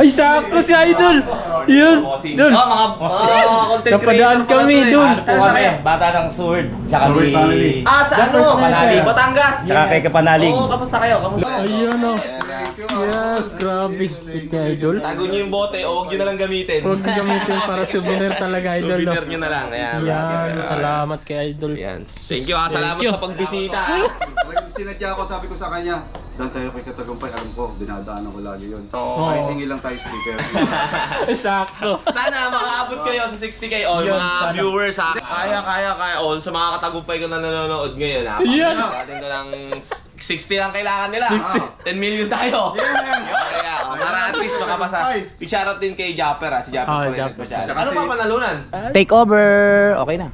Ay, sakto si Idol. Yun, Dol. Mga content Napadaan creator kami, Dol. Ano po kami? Bata ng Sword. Tsaka ni... Sa ano? Panalig. Batangas. Tsaka kay Kapanalig. Oo, kamusta kayo? Kamusta? Ayun o. Yes, grabe. Fit ni Idol. Tago nyo yung bote o huwag nyo na lang gamitin. Huwag na gamitin para souvenir talaga, Idol. No? Souvenir nyo na lang. Ayan. Yan, salamat kay Idol. Yan. Thank you salamat Thank you. sa pagbisita. Sinadya ko, sabi ko sa kanya, dahil tayo kay Katagumpay, alam ko, dinadaanan ko lagi yun. Oo. Kahit hingi lang tayo sticker. Sakto. Sana makaabot kayo sa 60k all Yun, mga sana. viewers ha. Kaya all sa mga katagumpay ko na nanonood ngayon ha. Yan. Atin ko lang 60 lang kailangan nila. 10 million tayo. Kaya para at least makapasa. I-shoutout din kay Japper ha. Si Japper Oh, pa rin Japper. nagpa-shoutout. Ano pa panalunan? Take over. Okay na.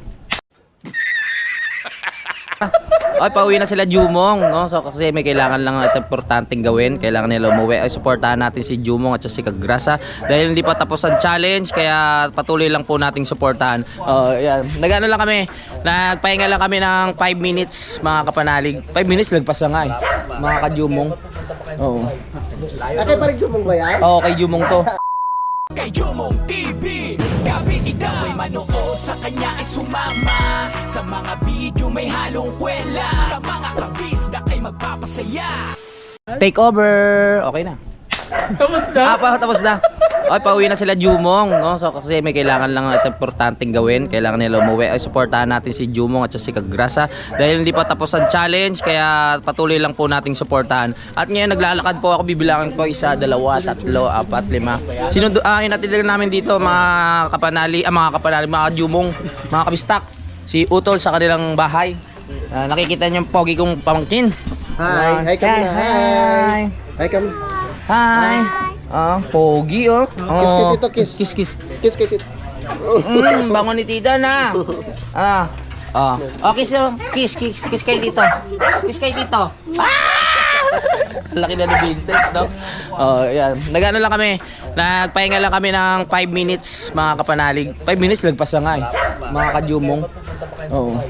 Ay, pauwi na sila Jumong, no? So kasi may kailangan lang at importanteng gawin. Kailangan nila umuwi. Ay, suportahan natin si Jumong at si Kagrasa dahil hindi pa tapos ang challenge, kaya patuloy lang po nating suportahan. Yan. Nagano lang kami. Nagpahinga lang kami ng 5 minutes, mga kapanalig. 5 minutes lagpas na nga eh. Mga ka-Jumong. Oo. Kay parang Jumong ba yan? Oo, kay Jumong to. Kay Jumong TV, kabis ikaw ay manood, sa kanya ay sumama. Sa mga video may halong kwela, sa mga kabis na ay magpapasaya. Take over. Okay na. Tapos na. Tapos na. Ay, pauwi na sila Jumong, no? So kasi may kailangan lang at importanteng gawin. Kailangan nila umuwi. Ay, suportahan natin si Jumong at si Kagrasa dahil hindi pa tapos ang challenge, kaya patuloy lang po nating suportahan. At ngayon naglalakad po ako, bibilangan ko 1, 2, 3, 4, 5. Hinatid namin dito mga kapanali, mga Jumong, mga kabistak. Si Utol sa kanilang bahay. Nakikita niyo yung pogi kong pamangkin. Hi. Hi kami na. Hi. Hi kami. Hi. Pogi oh. Kiss kay Tito, kiss. Kiss. Kiss kay Tito. Bango ni Tita na. Kiss oh. Kiss kay dito. Kiss kay dito. Laki na ni Vincent, no? Yan. Nagano lang kami. Nagpahinga lang kami ng 5 minutes, mga kapanalig. 5 minutes lagpas na nga eh. Mga ka-Jumong. Oo.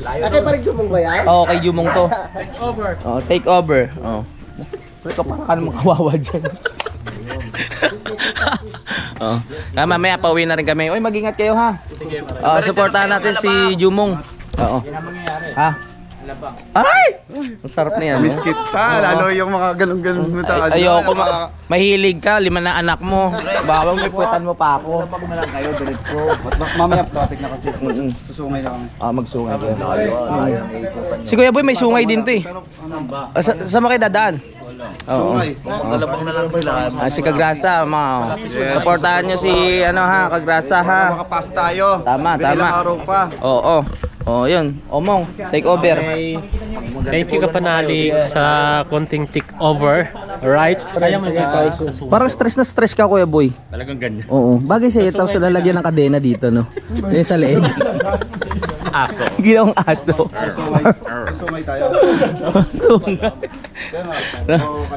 Kay parang Jumong ba yan? Oo, kay Jumong to. Take over. Take over. Kapakakan mo kawawa dyan. Mamaya pauwi na rin kami. Uy, mag-ingat kayo ha. Suportahan natin si Jumong. Oo. Ha? Ay! Ang sarap na yan. No? Biscuit pa, lalo yung mga ganun-ganun mo sa Ayoko, mahilig ka, 5 na anak mo. Baka may putan mo pa ako. Pag na lang kayo, diretso. Mamaya traffic na kasi. Susungay na kami. Magsungay kayo. Si Kuya Boy may sungay din to eh. Saan mo kayo dadaan? Sungay. Galabang na lang sila. Si Kagrasa, supportahan nyo si Kagrasa ha. Makapasa tayo. Tama. Ilang araw pa. Oo. Yun. Omong, take over. Thank you kapanalig sa konting take over. Right? Kaya mo Parang stress na stress ka, Kuya Boy. Talagang ganyan. Oo. Bagay sa'yo, tapos lalagyan ng kadena dito, no? Yung sa leeg. Aso. Ginawang aso. Susungay tayo.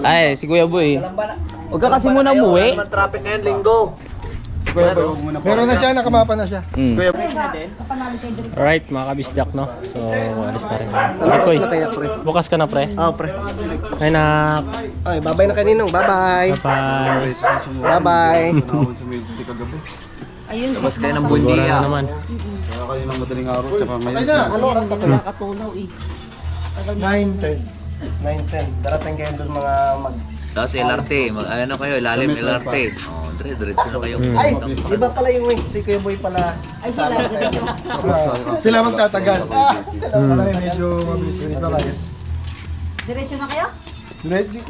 Ay, si Kuya Boy. Huwag ka kasi muna umuwi. Traffic ngayon, linggo. Meron na siya, nakamapa na siya. Alright, mga kabisdak, no? So, alis na rin. Tapos na tayo, pre. Bukas ka na, pre. Pre. Ay, nak. Ay, babay na kaninong. Bye-bye. Bye. Bye-bye. Ayun, Mas kayo ng Siguro na naman. Kaya kayo ng madaling araw, tsaka ngayon. Ano oras na kaya katunaw eh? 9:10. 9:10. Darating kayo doon mga mag... Tapos LRT, ano kayo, ilalim LRT. Diretso na kayo. Ay, iba pala yung wing. Si Kuya Boy pala. Ay, sila. Sila magtatagal. Sila pala medyo mabilis ganito tayo. Diretso na kayo?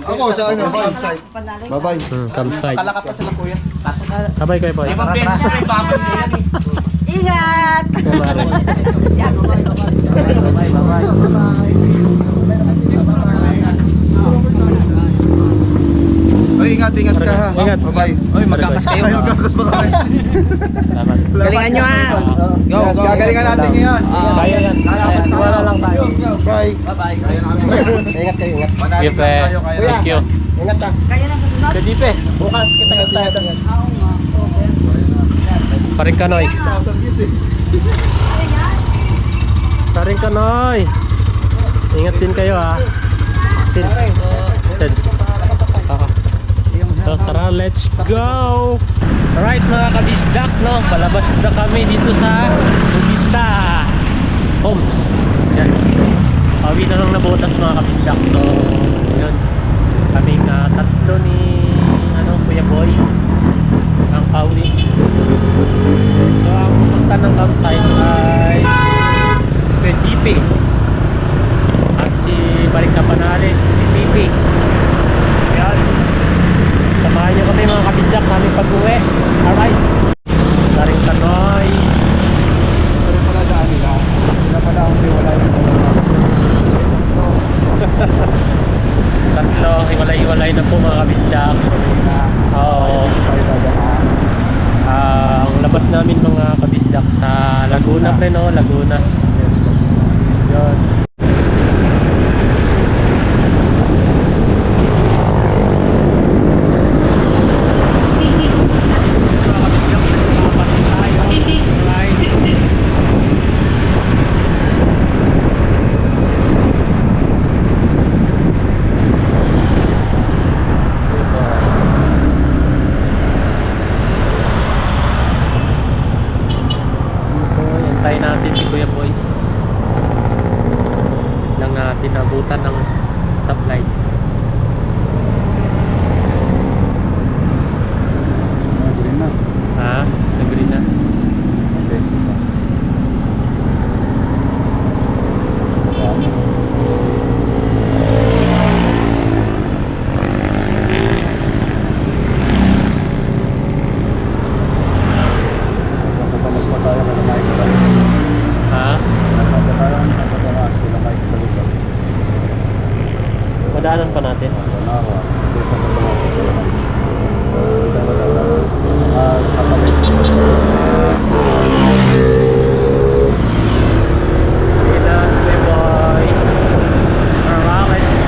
Ako sa campsite. Panalig? Bye-bye. Campsite. Kalakap pa sila, Kuya. Sabay kayo, boy. Ingat! Oy, ingat ka ha. Ingat. Bye-bye. Oy, magkakas kayo. Ay, magkakas pa kami. Salamat. Galingan nyo ha. Go. Gagalingan natin ngayon. Kaya yan. Wala lang tayo. Bye. Bye-bye. Ingat kayo, ingat. Thank you, pre. Thank you. Ingat ka. Kaya na sa sunod? Kadipe. Bukas kita tayo. Oo nga. Paring Kanoy. Paring Kanoy. Ingat din kayo ha. Sin. So tara, let's go! Alright mga kabisdak, no? Palabas na kami dito sa Bugista Homes. Yan. Pawi na lang na butas mga kabisdak. So, yun. Kaming tatlo ni Kuya Boy ang pawi. So ang punta ng campsite ay Kuya GP at si Balik Kapanalit, si Pipi. Yan. Samahan nyo kami mga kabisdak sa aming pag-uwi. Alright. Daring Tanoy. Pero pala daan nila. Sila pala ang wala yung Tatlo, hiwalay-hiwalay na po mga kabisdak. Oo. Ang labas namin mga kabisdak sa Laguna pre, no? Laguna. Yun. Hintayin natin si Kuya Boy. Lang natin abutan ng stoplight. Green na. Ha? Nag-green na. Okay. Mas mataya ka na Mike. Ha? Madaanan pa natin. Let's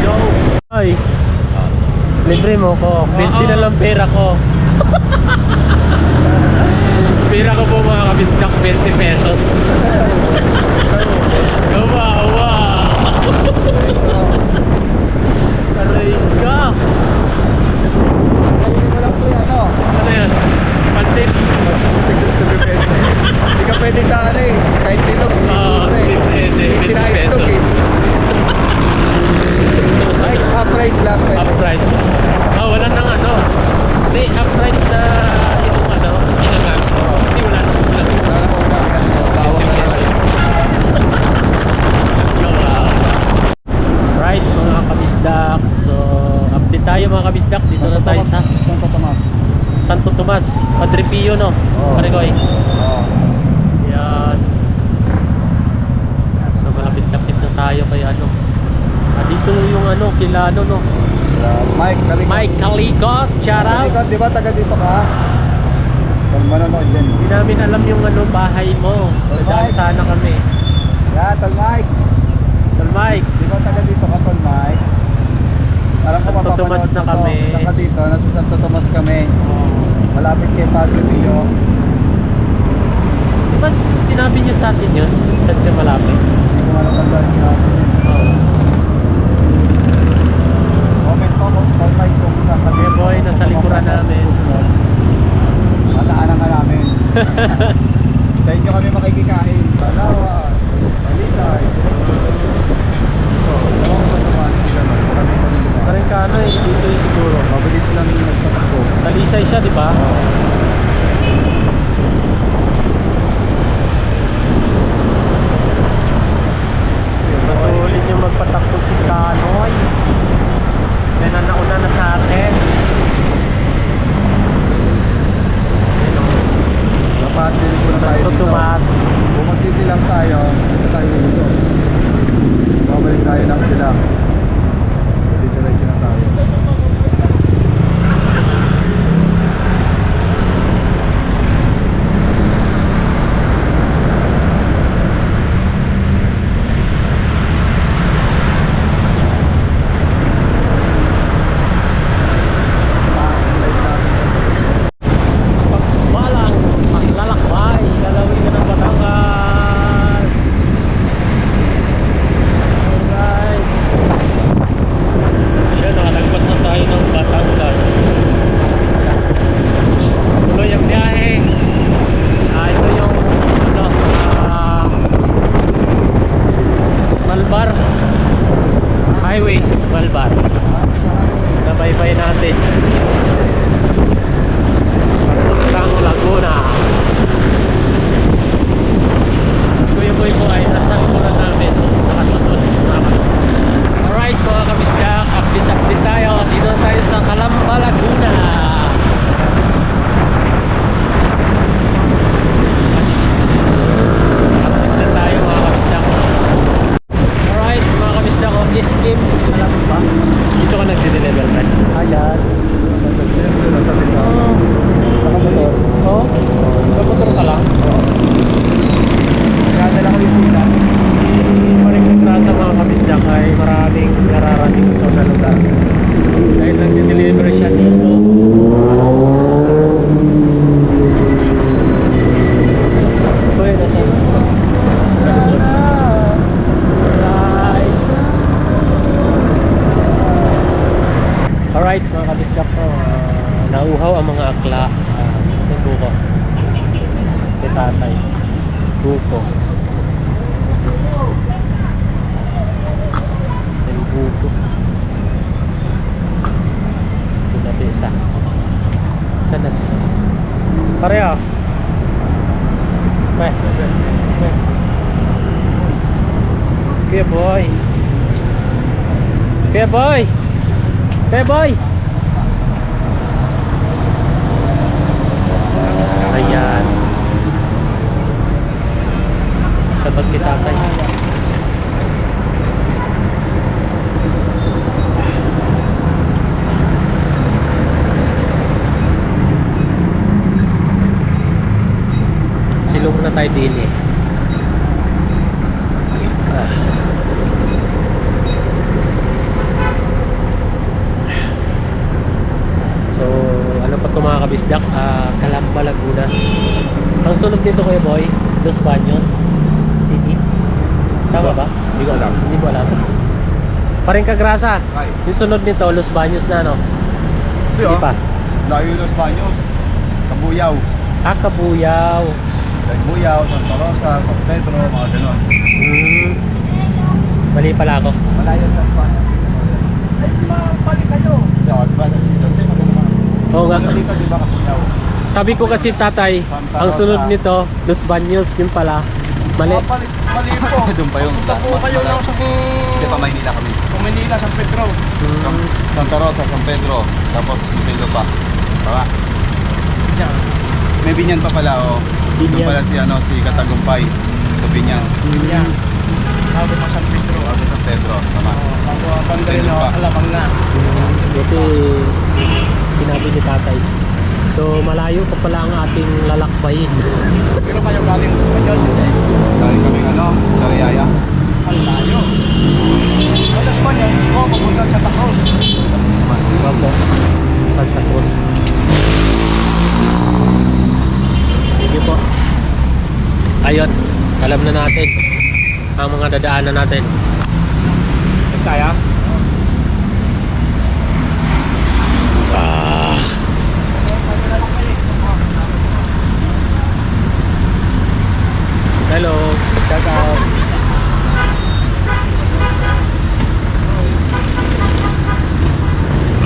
go. Ay, libre mo ko. 20 na lang pera ko. Pera ko po mga kabisdak, 20 pesos. Kawawa. Aray ka. Ano yan? Pansit? Hindi ka pwede sa ano eh. Kahit silog. Pwede. 20 pesos. Ay, half price lang. Half price. Wala nang ano. Hindi, half price na yung sinangan. Kasi wala nang right mga kabisdak. So update tayo mga kabisdak. Dito na tayo sa Santo Tomas, Padre Pio, no? Paregoy. Yan. So malapit-lapit na tayo kay dito yung kila no? Mike Kalikot. Mike Kalikot, shout out. Kalikot, di ba taga dito ka? Kung manonood din. Hindi namin alam yung bahay mo. Dadaan sana kami. Yeah, Tol Mike. Tol Mike. Di ba taga dito ka, Tol Mike? Alam ko Santo Tomas na kami. Saka dito, nasa Santo Tomas kami. Malapit kay Padre Pio. Di ba sinabi niyo sa atin yun? Saan siya malapit? Hindi ko malatandaan niya. Comment ko kung Tol Mike kung sa Kuya Boy, nasa likuran namin. Mataanan ka namin. Sa inyo kami makikikain. Salawa, Alisay. Parang kano dito siguro. Mabilis lang yung nagtatakbo. Talisay siya, di ba? Patuloy niyo magpatakbo si Tanoy. Yan ang nauna na sa atin. Dapat dito na tayo Santo dito. Tomas. Kung magsisilang tayo, dito tayo dito. Babalik tayo ng silang. Dito na tayo. ang mga akla. Yung buko. Kay tatay. Buko. Yung buko. Ito natin isa. Isa na siya. Pareho. Bye. Bye. Kuya boy. Kuya boy. Kuya boy. Ayan. Sabat kita tatay. Silong na tayo din eh. So, ano pa ito mga kabisdak? Calamba, Laguna. Ang sunod nito Kuya Boy, Los Baños City. Tama ba? Hindi ko alam. Hindi ko alam. Paring Kagrasa. Yung sunod nito, Los Baños na, no? Hindi pa. Layo Los Baños. Kabuyaw. Kabuyaw. Kabuyaw, Santa Rosa, San Pedro, mga ganon. Mali pala ako. Malayo sa Espanya. Ay, di ba balik kayo? Di ba sa Silon din? Oo nga. Dito, di ba Kabuyaw? Sabi ko kasi tatay, ang sunod nito, Los Baños, yun pala. Mali. Mali po. Doon pa yung Punta po kayo lang sa Hindi pa Maynila kami. Manila, San Pedro. Santa Rosa, San Pedro, tapos Iloilo pa. Tama? May Binyan pa pala, oh. Doon Binyan. pala si Katagumpay sa Binyan. Ako pa San Pedro. San Pedro, tama. Ako banda Iloilo yun, pa. alamang na. Ito sinabi ni tatay. So malayo pa pala ang ating lalakbayin. Pero kayo galing sa Diyos, hindi. Dahil kami Sariaya. Ang layo. Alas pa niya, papunta sa Santa Cruz. Opo. Santa Cruz. Sige po. Ayun, alam na natin ang mga dadaanan natin. Kaya? Hello, shout out.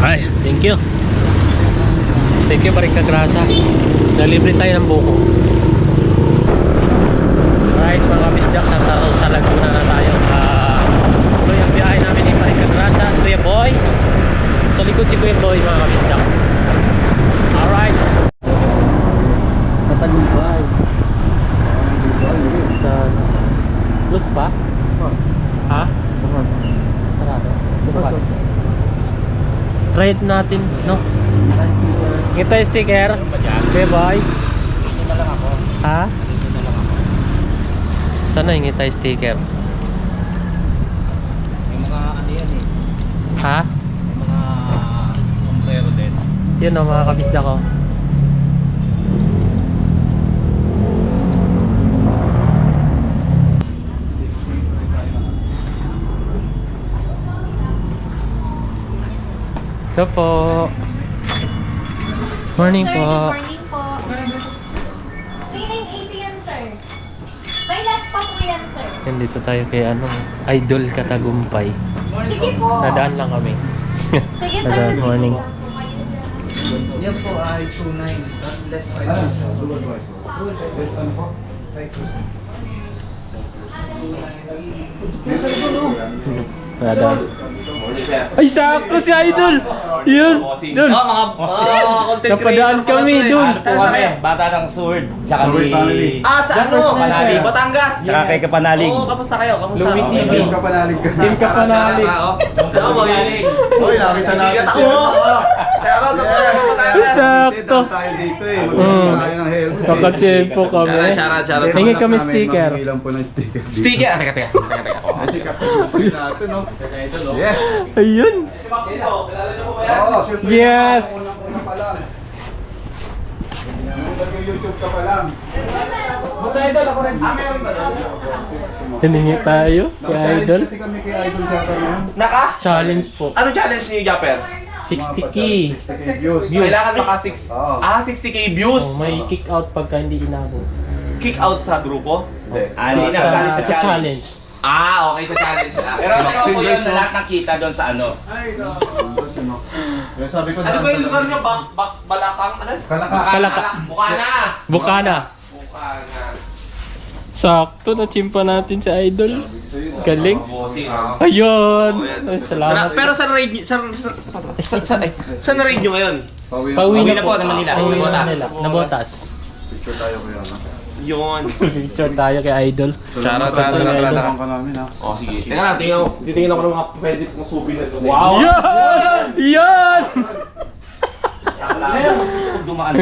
Ay, thank you. Thank you Paring Kagrasa. Nalibre tayo ng buko. Alright mga kabisdak, sa Laguna na tayo. So yung biyahe namin ni Paring Kagrasa, Kuya Boy. Sa likod si Kuya Boy mga kabisdak. Alright. Katagumpay. Plus pa? Ha? Sarado? Bukas. Try it natin, no? Kita yung sticker. Okay, bye. Ha? Sana yung kita yung sticker? Yung mga ano yan eh. Ha? Yung mga sombrero din. Yun o, mga kabisda ko. Ito po. Morning Sir, po. good morning po. 3980 yan, sir. May last pa po yan, sir. Nandito tayo kay Idol Katagumpay. Sige po. Nadaan lang kami. Sige, sir. Good morning. Yan po ay 2.9. That's less 5%. Nadaan. Ay, sakto si Idol! Yun! Dun! mga content Napadaan kami, dun! Bata ng Sword. Tsaka Sword family. Sa ano? Panalig. Batangas. Tsaka kay Kapanalig. Oo, kamusta kayo? Kamusta? Louie TV. Team Kapanalig ka. Team Kapanalig. Ano mo galing? Hoy, nakisalamat Sigat ako. Shout out sa mga Sakto. tayo dito eh. Magkakaroon tayo ng help. Kakachempo kami. Shout. Hingi kami sticker. Ilan po ng sticker. Sticker. Teka. Kasi Katagumpay natin, no? Yes! Ayun! Oo, syempre. Yes! Una pa lang. Nag-YouTube ka pa lang. Hiningi tayo kay Idol. Kasi kami kay Idol Japper ngayon. Naka? Challenge po. Ano challenge ni Japper? 60k. 60k views. Kailangan maka 60k views. Oh, may kick out pagka hindi inabot. Kick out sa grupo? Hindi. Hindi na, Sa challenge. Okay, sa challenge. Pero ano po yun na lahat nakita doon sa ano? Kaya sabi ko Ano ba yung lugar niyo? Balakang? Ano? Kalaka. Bukana! Bukana. Bukana. Sakto na chimpa natin si Idol. Galing. Bossing. Ayun. Ay, salamat. Pero saan raid niyo? Saan raid niyo ngayon? Pauwi Uwi na po ng Manila. Pauwi na Nabotas. nila. Nabotas. Picture tayo kuya. Yun. Picture tayo kay Idol. Shoutout Talagang ka namin ha. Oh, sige. Teka lang, titingin ako ng mga pwede kong souvenir doon. Wow! Yan! Yan! Dumaan.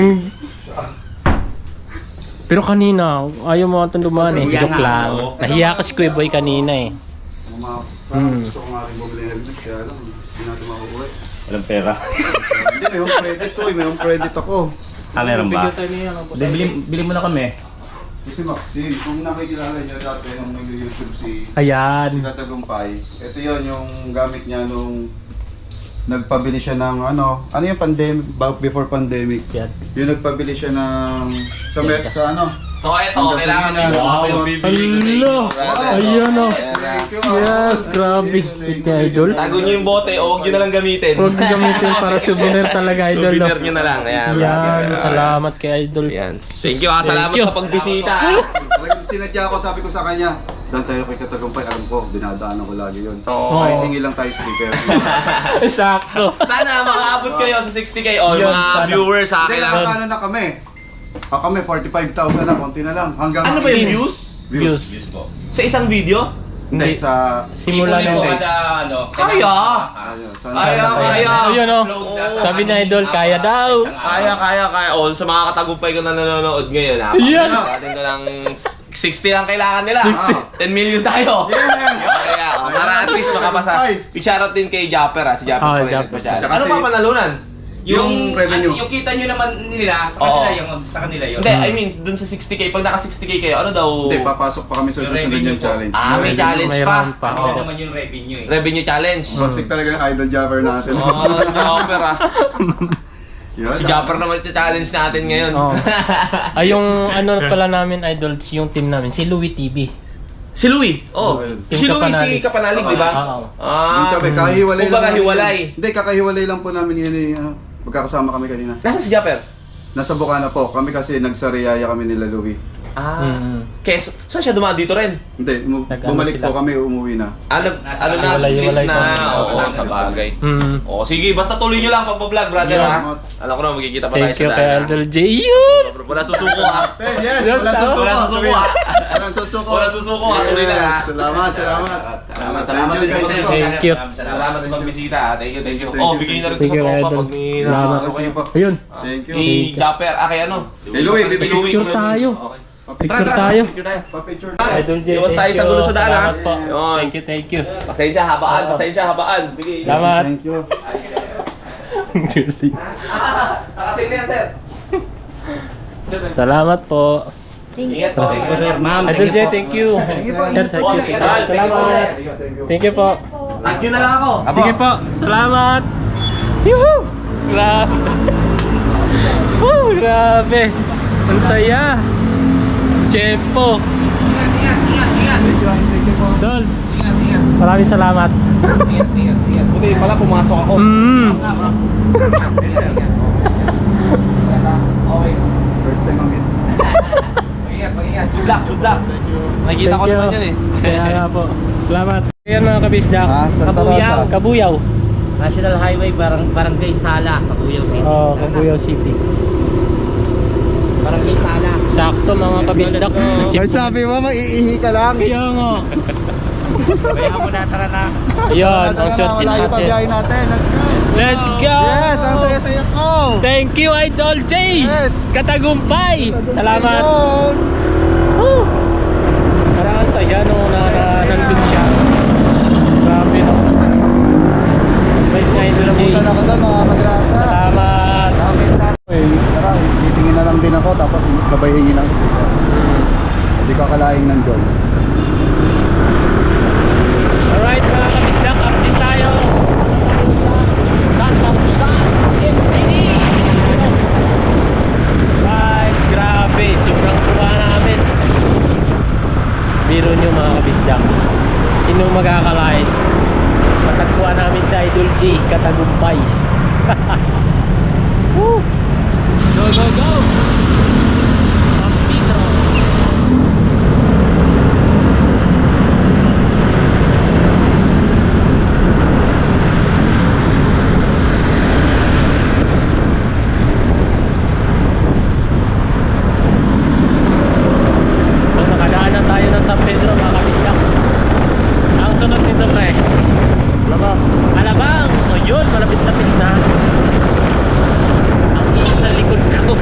Pero kanina, ayaw mo itong dumaan eh. Joke lang. Nahiya ka si Kuya Boy kanina eh. Gusto ko nga rin bumili ng helmet kaya lang hindi natin makukuha. Walang pera. Hindi, may home credit to eh. May home credit ako. Meron ba? Bili mo na kami. Si Maxine, kung nakikilala niyo dati nung nag-YouTube si Ayan. Katagumpay, ito yon yung gamit niya nung nagpabili siya ng ano yung pandemic, before pandemic. Yan. Yung nagpabili siya ng sa ano. So, ito, kailangan gasolina. mo yung bibili ko sa inyo. Hello! Ayun o. Yes, grabe. Fit ni Idol. Tago niyo yung bote o huwag niyo na lang gamitin. Huwag na gamitin para souvenir talaga, Idol. No? Souvenir niyo na lang. Ayan. Yan, salamat kay Idol. Ayan. Thank you, salamat Thank you. sa pagbisita. Sinadya ko, sabi ko sa kanya, doon tayo kay Katagumpay, alam ko, dinadaanan ko lagi yun. Oo. Kahit hingi lang tayo sticker. Sakto. Sana makaabot kayo sa 60k all Yun, mga sana. viewers sa Hindi, akin lang. nakakano na kami. Kami, 45,000 na, konti na lang. Hanggang Ano ba yung views? Views. Sa isang video? Hindi, sa Simula Ten nung... days. Kaya! Ayun, sa- Kaya! Ayun o. Sabi ni Idol, kaya daw. Kaya. O, sa mga katagumpay ko na nanonood ngayon, ha? Yan. Atin ko lang 60 lang kailangan nila. 60. 10 million tayo. Yes! Kaya, para at least makapasa. I-shoutout din kay Japper, ha? Si Japper Ah, pa rin Japper. nagpa-challenge. Tsaka Ano si- pa panalunan? Yung revenue. Yung kita nyo naman nila sa Oo. kanila, yung sa kanila yun. Hindi, I mean, dun sa 60k, pag naka 60k kayo, ano daw? Hindi, papasok pa kami sa Yung susunod revenue yung po. challenge. Ah, may challenge May pa. round pa. Hindi naman yung revenue eh. Revenue challenge. Bagsik talaga ng idol jabber natin. Oh, Japper, ha? Yun, Si Japper naman sa challenge natin ngayon. Oo. Ay, yung ano pala namin, Idol, yung team namin, si Louie TV. Si Louie. Oh. Team Si Louie Kapanalig. si Kapanalig, di ba? Oo. Doon kami, Ah. kahiwalay Kumbaga, namin hiwalay. yun. Hindi, kakahiwalay lang po namin yun eh. Magkakasama kami kanina. Nasa si Japper? Nasa Bukana po. Kami kasi nagsariyaya kami nila Louie. Kaya, saan siya dumaan dito rin? Hindi, Nag-ano bumalik sila? po kami, umuwi na. Ano na, split Hiwalay na. kami. Oo, sa bagay. Mm. Oo, sige, basta tuloy nyo lang pagpa-vlog, brother, Yeah. ha? Alam ko na, magkikita pa tayo Thank you sa kay daan. Idol J. Yun! Wala susuko, ha? Yes, Yun, walang susuko. Walang susuko, ha? Walang susuko. Walang susuko, ha? Tuloy lang, ha? Yes, salamat. Salamat din sa inyo. Thank you. Salamat sa pagbisita, ha? Thank you. Thank you. Oh, bigay na rin ko Thank sa you, tropa Idol. pag may Salamat. nakakano kayo. Ayun, Thank you. Kay Japper, kay ano? Kay Louie, bibigyan picture tayo. Okay. Picture tayo. Picture tayo. Pa-picture. Idol J, Iwas tayo thank sa you. gulo sa daan, ha? Salamat po. Yun. Thank you. Pasensya, habaan. Sige. Salamat. Thank you. Nakasin na yan, sir. Salamat po. Ingat po. Sir, ma'am. Idol J, thank you. Sir, thank you. Salamat. Thank you po. Thank you na lang ako. Sige po. Salamat. Yuhu! Grabe. Woo, grabe. Ang saya. Tempo. Ingat. Dolls. Maraming salamat. Ingat. Buti pala pumasok ako. Okay. First time ang meet. Mag-ingat. Good luck. Nakikita ko naman yun eh. Kaya nga po. Salamat. Ayan mga kabisdak. Santa Rosa. Kabuyaw. National Highway, Barangay Sala, Kabuyaw City. Oh, Kabuyaw City. Barangay Sala. Sakto mga kabisdak. Ay, sabi mo, maiihi ka lang. Kaya nga. Kaya mo na, tara na. Ayun, ang swerte Malayo pa natin. biyahe natin. Let's go! Yes, ang saya-saya ko. Thank you, Idol J! Yes. Katagumpay! Salamat! Woo! Parang ang saya no, nandun siya. Grabe no. Bait na Idol J. Punta na ako doon, mga kadrata. Salamat! Tara, titingin na lang din ako, tapos sabay hingi lang. Hindi ko akalaing nandun. Alright mga kabisdak, update tayo sa Santa Rosa. magkakalain. Matagpuan namin sa Idol J, Katagumpay. Woo! Go, go, go! Pampito! So nakadaan na tayo ng San Pedro mga kabisdak. Ang sunod nito pre, Alabang! O yun, malapit-lapit na. Ang init na likod ko.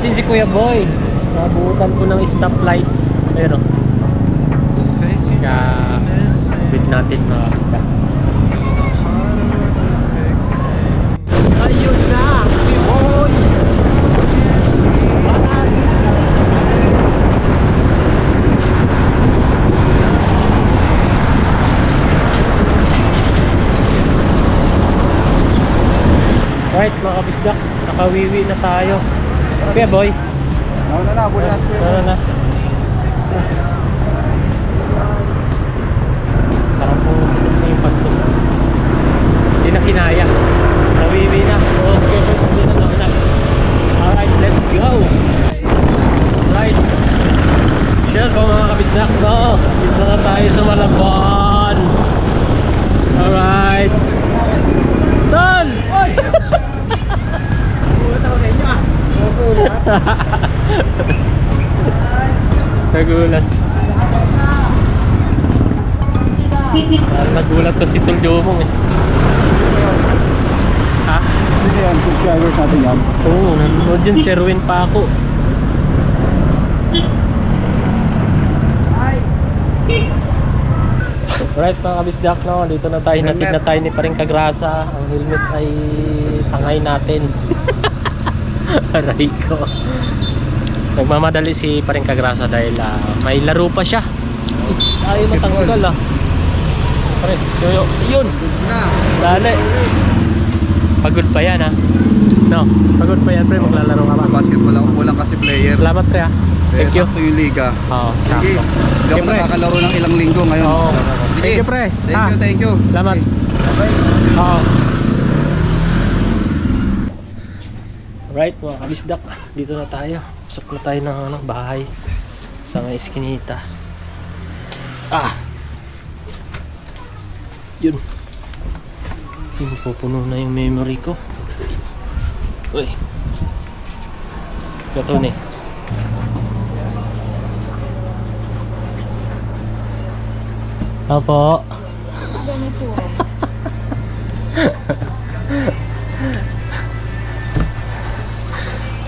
natin si Kuya Boy. Nabutan po ng stoplight. Ayun o. Kaya wait natin mga kabisda. Ayun na si Boy. Right mga kabisda, nakawiwi na tayo. Kuya Boy, Na, bulan na. Sarap po na yung pagtong. Hindi na kinaya. Nawiwi na. Okay, hindi na naman. Alright, let's go. Right. Share ko mga kabisda. No, dito na tayo sa Malabon. Alright. Tol! Oy! Nagulat. Nagulat kasi Tol Jomong eh. Ha? Hindi yan, subscribers natin yan. Oo, nanonood yun. Sherwin pa ako. Alright mga kabisdak, no? Dito na tayo. Natin na tayo ni Paring Kagrasa. Ang helmet ay sangay natin. Aray ko. Nagmamadali si Paring Kagrasa dahil may laro pa siya. Ayaw matanggal Pare, yun. Dali. Pagod pa yan No, pagod pa yan pre, maglalaro ka pa. Basketball ako, kulang kasi player. Salamat pre Thank you. Sakto yung liga. Oo, Sige, sakto. hindi ako pre. nakakalaro ng ilang linggo ngayon. Oo. Sige. Thank you pre. Thank you. Salamat. Okay. Oo. Right mga kabisdak, dito na tayo. Pasok na tayo ng bahay sa mga eskinita. Yun. Pupuno na yung memory ko. Uy. Ito ni. Apo.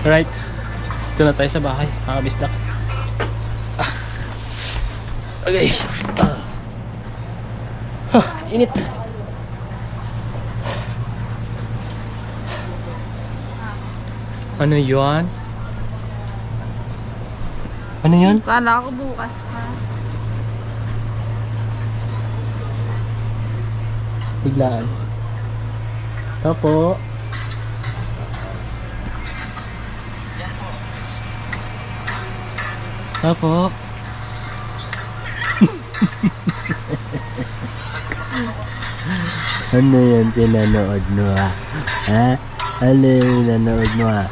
Right. Ito na tayo sa bahay. Mga kabisdak. Okay. Init. Ano yun? Ano yun? Kala ko bukas pa. Biglaan. Opo. Opo. Ano yan pinanood mo ha? Ano yung pinanood mo ha?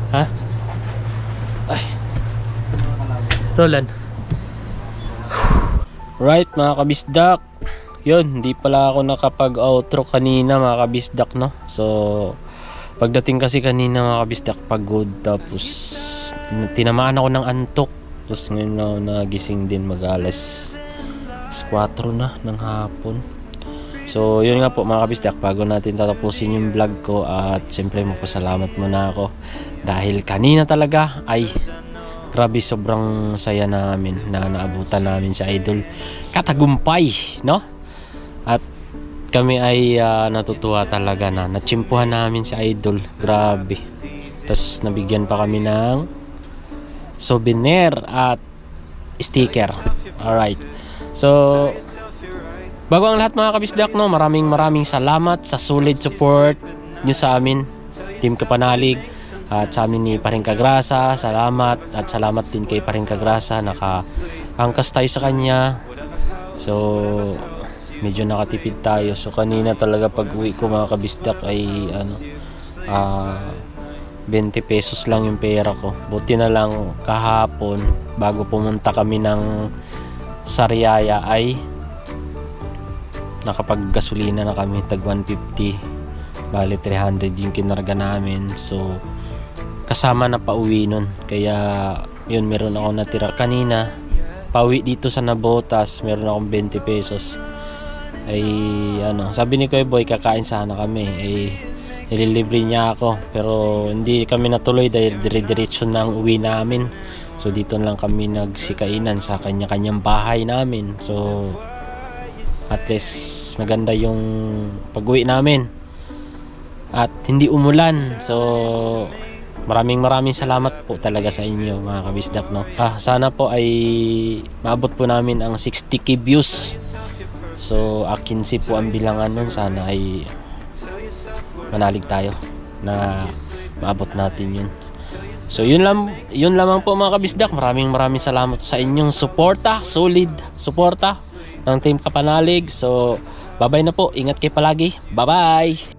Ha? Ay. Roland. Right mga kabisdak. Yun, hindi pala ako nakapag-outro kanina mga kabisdak, no? So, pagdating kasi kanina mga kabisdak, pagod. Tapos, tinamaan ako ng antok. Tapos ngayon na nagising din mag-alas 4 na ng hapon. So, yun nga po mga kabisdak, bago natin tatapusin yung vlog ko. At siyempre, magpasalamat muna ako. Dahil kanina talaga ay grabe, sobrang saya namin na naabutan namin sa Idol Katagumpay, no? At kami ay natutuwa talaga na natsimpuhan namin si Idol. Grabe. Tapos nabigyan pa kami ng souvenir at sticker. Alright. So, bago ang lahat mga kabisdak, no, maraming salamat sa solid support nyo sa amin, Team Kapanalig, at sa amin ni Paring Kagrasa. Salamat, at salamat din kay Paring Kagrasa. Naka-angkas tayo sa kanya. So, medyo nakatipid tayo. So, kanina talaga pag uwi ko mga kabisdak ay 20 pesos lang yung pera ko. Buti na lang kahapon bago pumunta kami ng Sariaya ay nakapaggasolina na kami, tag 150, bali 300 yung kinarga namin. So kasama na pauwi nun, kaya yun, meron ako natira kanina pauwi dito sa Nabotas. Meron akong 20 pesos. ay ano, sabi ni Kuya Boy kakain sana kami, ay nililibre niya ako, pero hindi kami natuloy dahil dire-diretso na ang uwi namin. So dito lang kami nagsikainan sa kanya-kanyang bahay namin. So at least maganda yung pag-uwi namin at hindi umulan. So maraming salamat po talaga sa inyo mga kabisdak, no. Sana po ay maabot po namin ang 60k views. So 15 po ang bilangan nun. Sana ay manalig tayo na maabot natin yun. So yun lamang po mga kabisdak. Maraming salamat sa inyong suporta, solid suporta ng Team Kapanalig. So bye bye na po, ingat kayo palagi, bye bye.